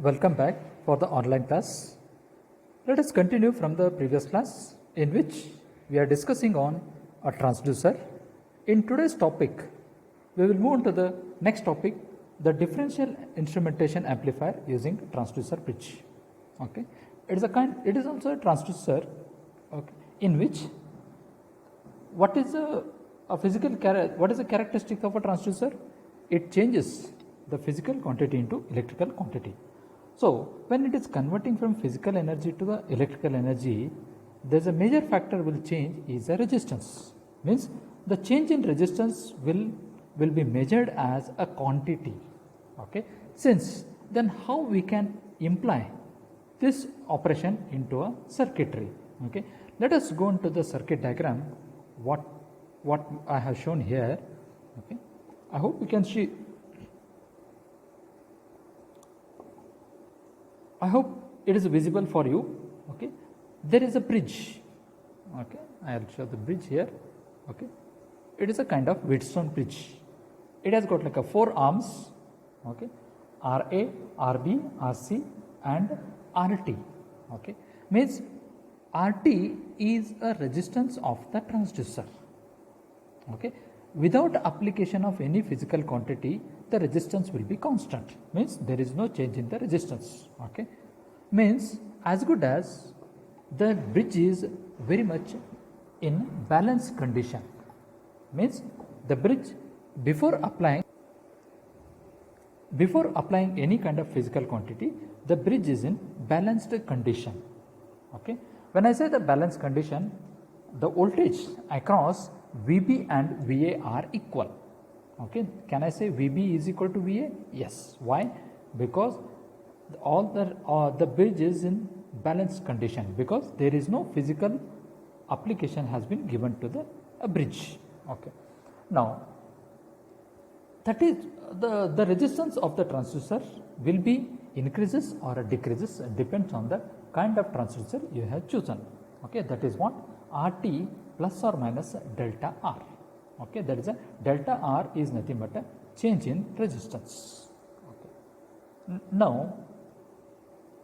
Welcome back for the online class. Let us continue from the previous class in which we are discussing on a transducer. In today's topic, we will move on to the next topic, the differential instrumentation amplifier using transducer bridge. Okay, it is also a transducer. Okay, in which what is the characteristic of a transducer? It changes the physical quantity into electrical quantity. So when it is converting from physical energy to the electrical energy, there's a major factor will change is the resistance. Means the change in resistance will be measured as a quantity. Okay. Since then how we can imply this operation into a circuitry. Okay. Let us go into the circuit diagram. What I have shown here. Okay. I hope you can see. I hope it is visible for you. Okay, there is a bridge. Okay, I will show the bridge here. Okay, it is a kind of Wheatstone bridge. It has got like a 4 arms. Okay, RA, RB, RC, and RT. Okay, means RT is a resistance of the transducer. Okay, without application of any physical quantity, the resistance will be constant. Means there is no change in the resistance. Okay, means as good as the bridge is very much in balanced condition. Means the bridge before applying any kind of physical quantity, the bridge is in balanced condition. Okay, when I say the balanced condition, the voltage across VB and VA are equal. Okay, can I say VB is equal to VA? Yes. Why? Because the bridge is in balanced condition, because there is no physical application has been given to the bridge. Okay. Now that is the resistance of the transducer will be increases or decreases, depends on the kind of transducer you have chosen. Okay, that is what RT plus or minus delta R. Okay, that is a delta R is nothing but a change in resistance. Okay. Now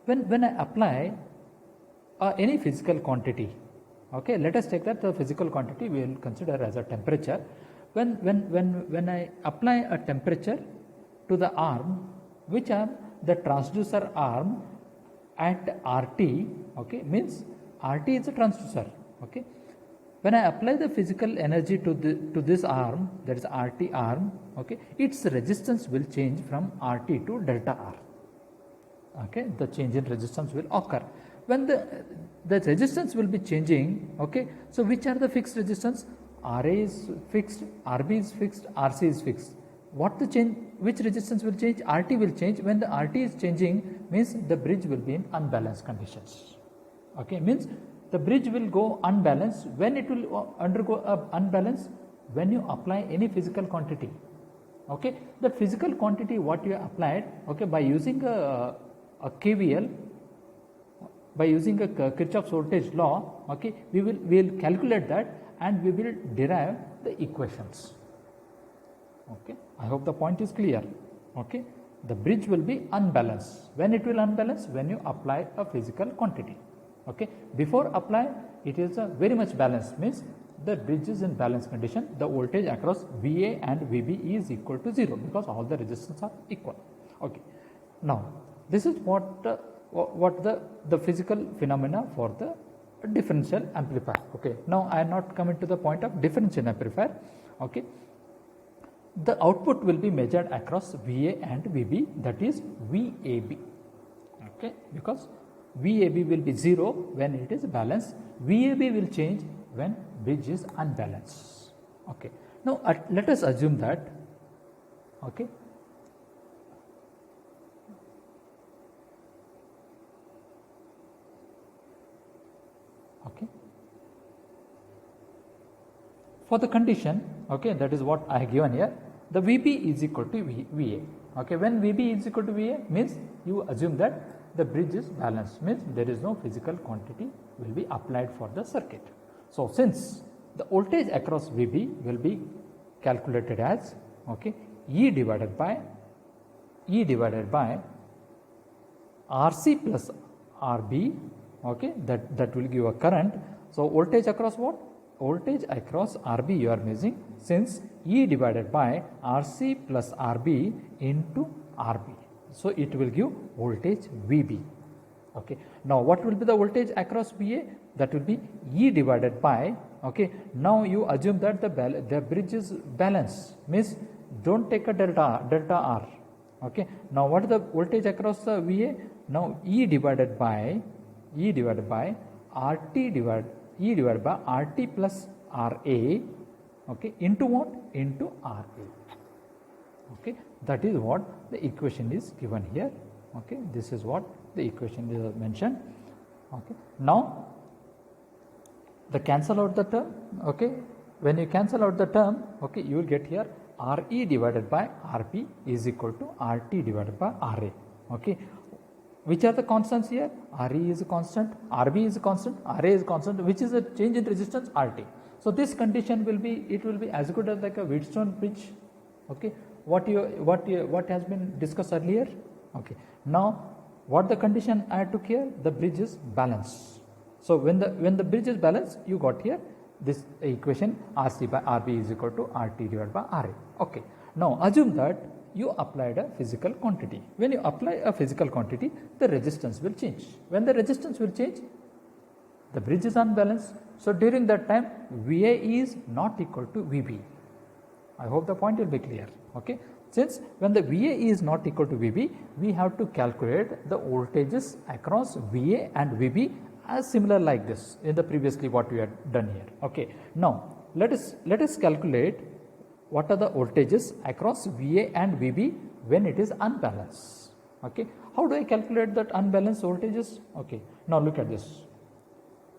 when I apply any physical quantity, okay, let us take that the physical quantity we will consider as a temperature. When I apply a temperature to the arm, which are the transducer arm at RT, okay, means RT is a transducer. Okay, when I apply the physical energy to this arm, that is RT arm, okay, its resistance will change from RT to delta R. Okay, the change in resistance will occur. When the resistance will be changing, okay, so which are the fixed resistance? RA is fixed, RB is fixed, RC is fixed. What the change? Which resistance will change? RT will change. When the RT is changing, means the bridge will be in unbalanced conditions. Okay, means the bridge will go unbalanced. When it will undergo unbalance? When you apply any physical quantity. Okay, the physical quantity what you applied, okay, by using a KVL, by using a Kirchhoff's voltage law, okay, we will calculate that and we will derive the equations. Okay, I hope the point is clear. Okay, the bridge will be unbalanced. When it will unbalance? When you apply a physical quantity. Okay, before apply it is a very much balanced, means the bridge is in balanced condition. The voltage across VA and VB is equal to 0 because all the resistance are equal. Okay, now this is what the physical phenomena for the differential amplifier. Okay, now I am not coming to the point of differential amplifier. Okay, the output will be measured across VA and VB, that is VAB. Okay, because VAB will be 0 when it is balanced. VAB will change when bridge is unbalanced. Okay, now let us assume that, okay, for the condition, okay, that is what I have given here, the VB is equal to VA. Okay, when VB is equal to VA means you assume that the bridge is balanced, means there is no physical quantity will be applied for the circuit. So since the voltage across VB will be calculated as, okay, E divided by RC plus RB, okay, that will give a current. So voltage across what? Voltage across RB you are measuring, since E divided by RC plus RB into RB. So it will give voltage VB. Okay. Now what will be the voltage across VA? That will be E divided by, okay. Now you assume that the bridge is balanced, means don't take a delta R. Okay. Now what is the voltage across the VA? Now E divided by RT E divided by RT plus RA, okay, into what? Into RA. Okay, that is what the equation is given here. Okay, this is what the equation is mentioned. Okay, now the cancel out the term. Okay, when you cancel out the term, okay, you will get here RE divided by RP is equal to RT divided by RA. Okay, which are the constants here? RE is a constant, RB is a constant, RA is a constant, which is a change in resistance RT. So this condition will be, it will be as good as like a Wheatstone bridge. Okay, what has been discussed earlier. Okay, now what the condition I took here? The bridge is balanced. So when the bridge is balanced, you got here this equation RC by RB is equal to RT divided by RA. Okay, now assume that you applied a physical quantity. When you apply a physical quantity, the resistance will change. When the resistance will change, the bridge is unbalanced. So during that time, VA is not equal to VB. I hope the point will be clear. Okay. Since when the VA is not equal to VB, we have to calculate the voltages across VA and VB as similar like this in the previously what we had done here. Okay. Now let us calculate what are the voltages across VA and VB when it is unbalanced. Okay. How do I calculate that unbalanced voltages? Okay. Now look at this.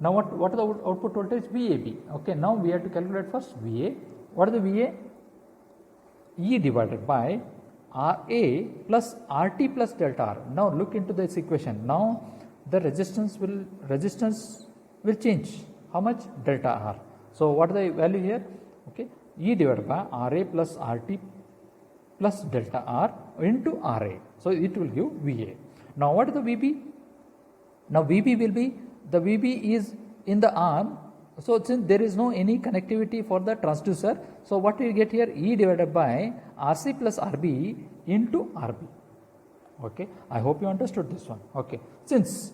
Now what are the output voltage? VAB. Okay. Now we have to calculate first VA. What is the VA? E divided by RA plus RT plus delta R. Now look into this equation. Now the resistance will change. How much? Delta R. So what is the value here? Okay. E divided by RA plus RT plus delta R into RA. So it will give VA. Now what is the VB? Now VB will be, the VB is in the arm. So since there is no any connectivity for the transducer, so what we get here? E divided by RC plus RB into RB. Okay, I hope you understood this one. Okay, since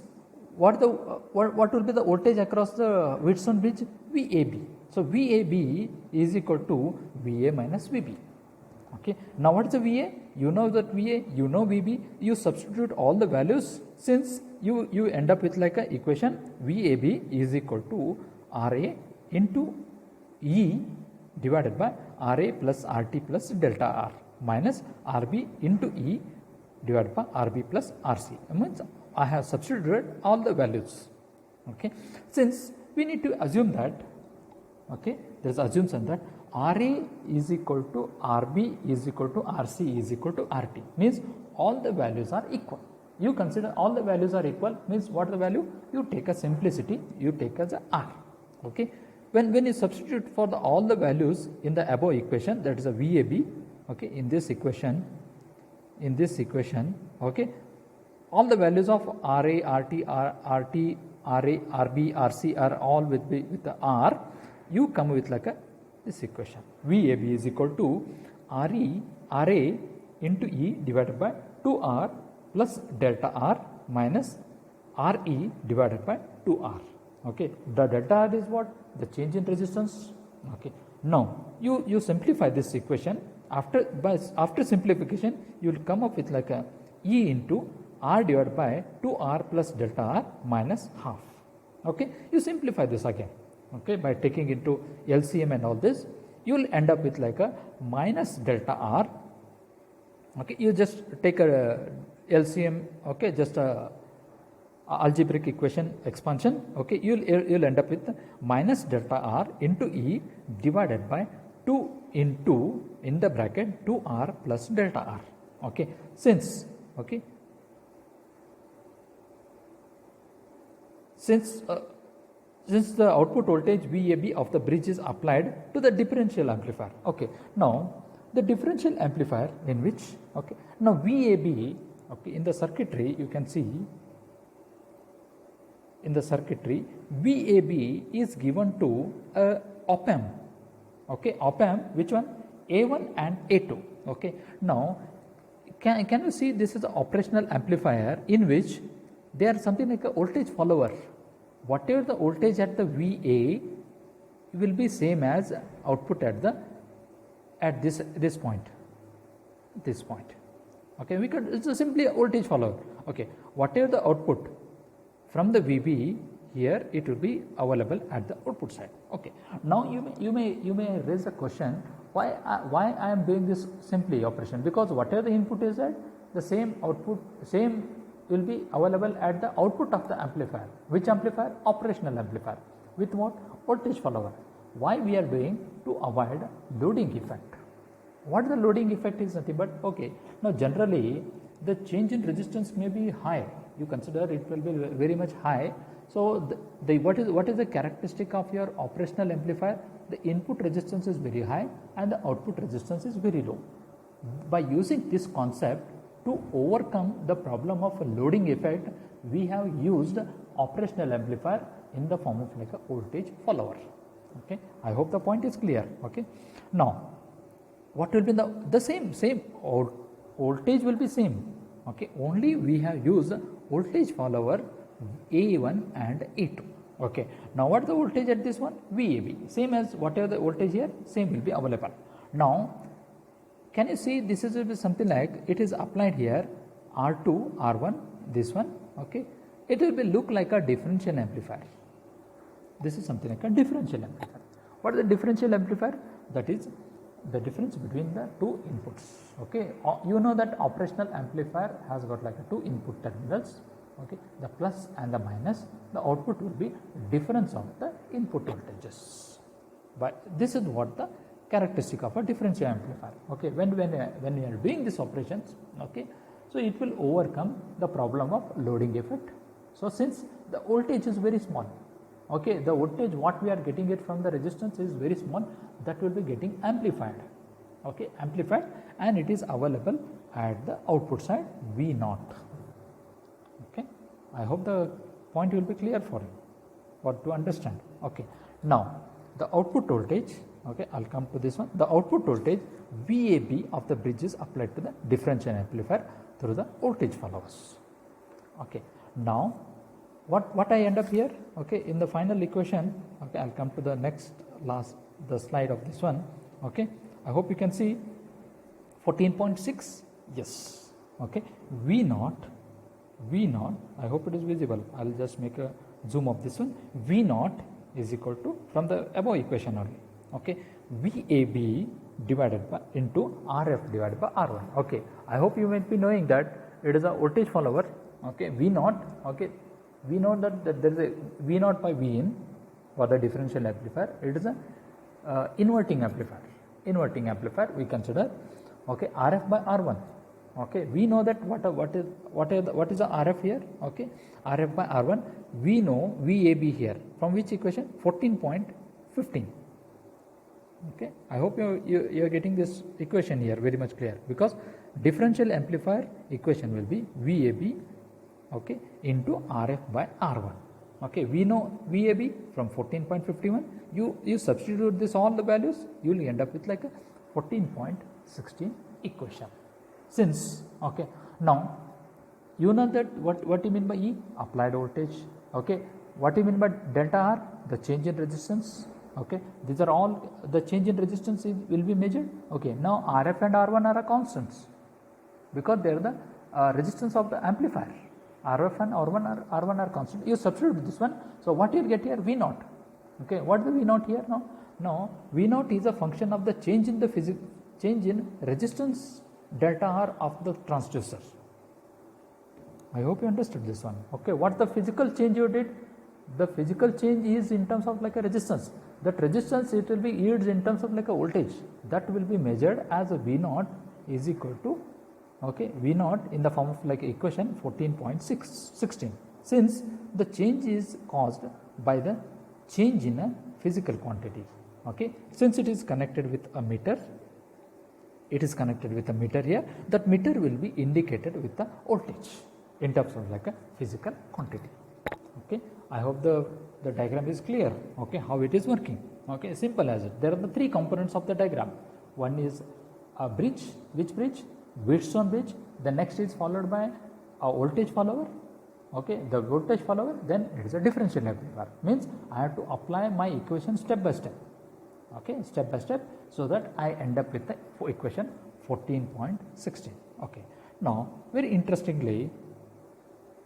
what will be the voltage across the Wheatstone bridge? VAB. So VAB is equal to VA minus VB. Okay, now what is the VA? You know that VA, you know VB, you substitute all the values, since you end up with like a equation VAB is equal to RA into E divided by RA plus RT plus delta R minus RB into E divided by RB plus RC. It means I have substituted all the values. Okay, since we need to assume that, okay, there is assumption that RA is equal to RB is equal to RC is equal to RT, means all the values are equal. You consider all the values are equal, means what is the value? You take a simplicity, you take as a R. Okay, when you substitute for all the values in the above equation, that is a VAB. Okay, in this equation, okay, all the values of RA, RT, RT, RA, RB, RC are all with the R. You come with like this equation. VAB is equal to RA into E divided by 2R plus delta R minus RE divided by 2R. Okay, the delta R is what? The change in resistance. Okay, now you simplify this equation. After simplification, you will come up with like a E into R divided by 2R plus delta R minus half. Okay, you simplify this again. Okay, by taking into LCM and all this, you will end up with like a minus delta R. Okay, you just take a LCM. Okay, just a algebraic equation expansion. Okay, you'll end up with minus delta R into E divided by 2 into in the bracket 2R plus delta R. Okay, since the output voltage VAB of the bridge is applied to the differential amplifier. Okay, now the differential amplifier in which, okay, now VAB, Okay, in the circuitry you can see, in the circuitry VAB is given to a op amp. Okay, op amp, which one? A1 and A2. Okay, now can you see this is an operational amplifier in which they are something like a voltage follower. Whatever the voltage at the VA will be same as output at the this point. Okay, we could, it's simply a voltage follower. Okay, whatever the output from the VB here, it will be available at the output side. Okay, now you may raise a question, why I am doing this simply operation? Because whatever the input is at, the same output will be available at the output of the amplifier. Which amplifier? Operational amplifier. With what? Voltage follower. Why we are doing? To avoid loading effect. What the loading effect is nothing but, okay, now generally the change in resistance may be high. You consider it will be very much high. So what is the characteristic of your operational amplifier? The input resistance is very high and the output resistance is very low. By using this concept to overcome the problem of a loading effect, we have used operational amplifier in the form of like a voltage follower. Okay, I hope the point is clear. Okay, now what will be the same voltage will be same. Okay, only we have used voltage follower A1 and A2. Okay, now what is the voltage at this one? VAB, same as whatever the voltage here, same will be available. Now can you see this is something like it is applied here, R2, R1, this one. Okay, it will be look like a differential amplifier. This is something like a differential amplifier. What is the differential amplifier? That is the difference between the two inputs. Okay, you know that operational amplifier has got like a two input terminals. Okay, the plus and the minus. The output will be difference of the input voltages. But this is what the characteristic of a differential amplifier. Okay, when we are doing these operations, okay, so it will overcome the problem of loading effect. So since the voltage is very small, okay, the voltage what we are getting it from the resistance is very small, that will be getting amplified. Okay, amplified, and it is available at the output side V0. Okay, I hope the point will be clear for you, or to understand. Okay, now the output voltage, okay, I'll come to this one. The output voltage VAB of the bridge is applied to the differential amplifier through the voltage followers. Okay, now what I end up here, okay, in the final equation, okay, I'll come to the the slide of this one. Okay, I hope you can see 14.6, yes. Okay, V0, I hope it is visible. I'll just make a zoom of this one. V0 is equal to, from the above equation only, okay, VAB divided by into RF divided by R1. Okay, I hope you might be knowing that it is a voltage follower. Okay, V0, okay, we know that there is a V0 by Vin for the differential amplifier. It is a inverting amplifier. Inverting amplifier we consider. Okay, RF by R1. Okay, we know that what is the RF here? Okay, RF by R1. We know VAB here from which equation? 14.15. Okay, I hope you are getting this equation here very much clear, because differential amplifier equation will be VAB, okay, into RF by R1. Okay, we know VAB from 14.51. You substitute this all the values, you will end up with like a 14.16 equation. Since, okay, now you know that what you mean by E? Applied voltage. Okay, what you mean by delta R? The change in resistance. Okay, these are all the change in resistance will be measured. Okay, now RF and R1 are constants because they are the resistance of the amplifier. RF and R1 are constant. You substitute this one. So what you get here? V0. Okay, what is the V0 here now? Now V0 is a function of the change in resistance delta R of the transducer. I hope you understood this one. Okay, what the physical change you did? The physical change is in terms of like a resistance. That resistance, it will be yields in terms of like a voltage. That will be measured as a V0 is equal to, okay, V0 in the form of like equation 14.16. Since the change is caused by the change in a physical quantity. Okay, since it is connected with a meter, it is connected with a meter here. That meter will be indicated with the voltage in terms of like a physical quantity. Okay, I hope the diagram is clear. Okay, how it is working. Okay, simple as it. There are the three components of the diagram. One is a bridge. Which bridge? Wheatstone bridge. The next is followed by a voltage follower. Okay, the voltage follower, then it is a differential amplifier. Means I have to apply my equation step by step. Okay, step by step, so that I end up with the equation 14.16. Okay, now very interestingly,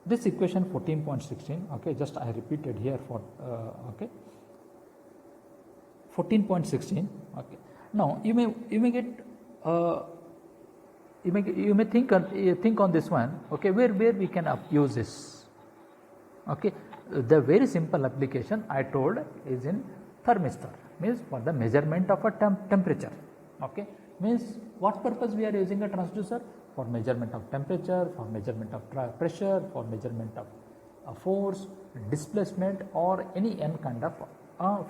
this equation 14.16, okay, just I repeated here for okay, 14.16. Okay, now you may get you may think on this one. Okay, where we can use this. Okay, the very simple application I told is in thermistor, means for the measurement of a temperature. Okay, means what purpose we are using a transducer? For measurement of temperature, for measurement of pressure, for measurement of force, displacement, or any kind of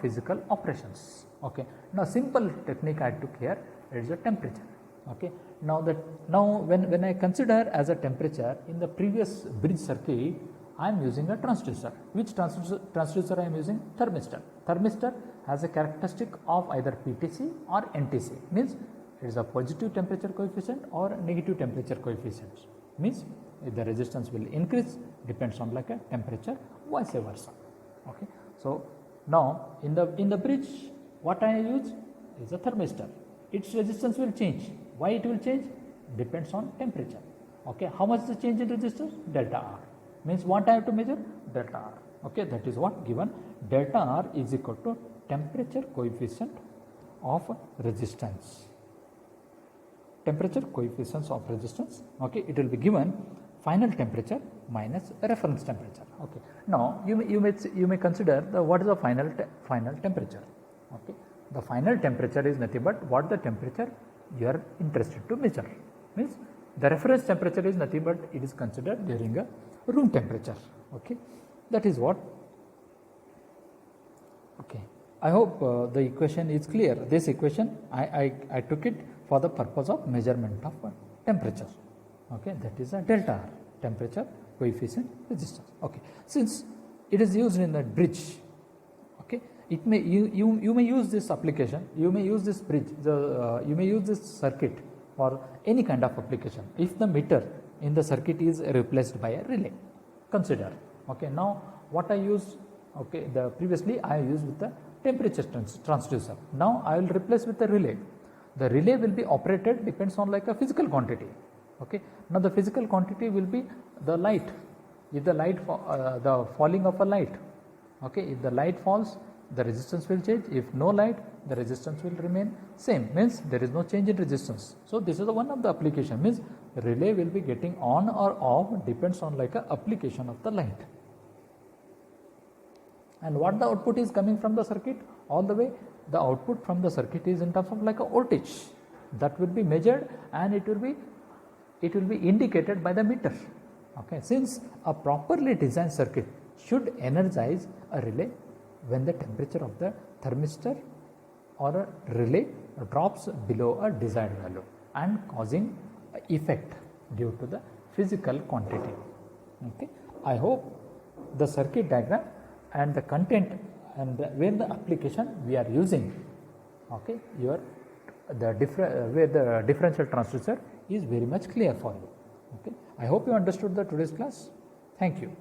physical operations. Okay, now simple technique I took here is a temperature. Okay, now when I consider as a temperature in the previous bridge circuit, I am using a transducer. Which transducer I am using? Thermistor. Thermistor has a characteristic of either PTC or NTC. Means it is a positive temperature coefficient or negative temperature coefficient. Means if the resistance will increase, depends on like a temperature, vice versa. Okay. So now in the bridge, what I use is a thermistor. Its resistance will change. Why it will change? Depends on temperature. Okay. How much is the change in resistance? Delta R. Means what I have to measure? Delta R. Okay, that is what given. Delta R is equal to temperature coefficient of resistance. Temperature coefficients of resistance. Okay, it will be given final temperature minus reference temperature. Okay. Now you may consider what is the final temperature. Okay, the final temperature is nothing but what the temperature you are interested to measure. Means the reference temperature is nothing but it is considered during a room temperature. Okay, that is what. Okay, I hope the equation is clear. This equation I took it for the purpose of measurement of temperature. Okay, that is a delta R, temperature coefficient resistance. Okay, since it is used in a bridge, okay, it may you may use this application, you may use this bridge, you may use this circuit for any kind of application. If the meter in the circuit is replaced by a relay, consider. Okay, now what I use, okay, the previously I used with the temperature transducer. Now I will replace with the relay. The relay will be operated depends on like a physical quantity. Okay, now the physical quantity will be the light. If the light the falling of a light, okay, if the light falls, the resistance will change. If no light, the resistance will remain same. Means there is no change in resistance. So this is the one of the application. Means relay will be getting on or off depends on like a application of the light. And what the output is coming from the circuit, all the way the output from the circuit is in terms of like a voltage that will be measured, and it will be indicated by the meter. Okay, since a properly designed circuit should energize a relay when the temperature of the thermistor or a relay drops below a desired value and causing effect due to the physical quantity. Okay, I hope the circuit diagram and the content and where the application we are using, okay, where the differential transducer is very much clear for you. Okay, I hope you understood the today's class. Thank you.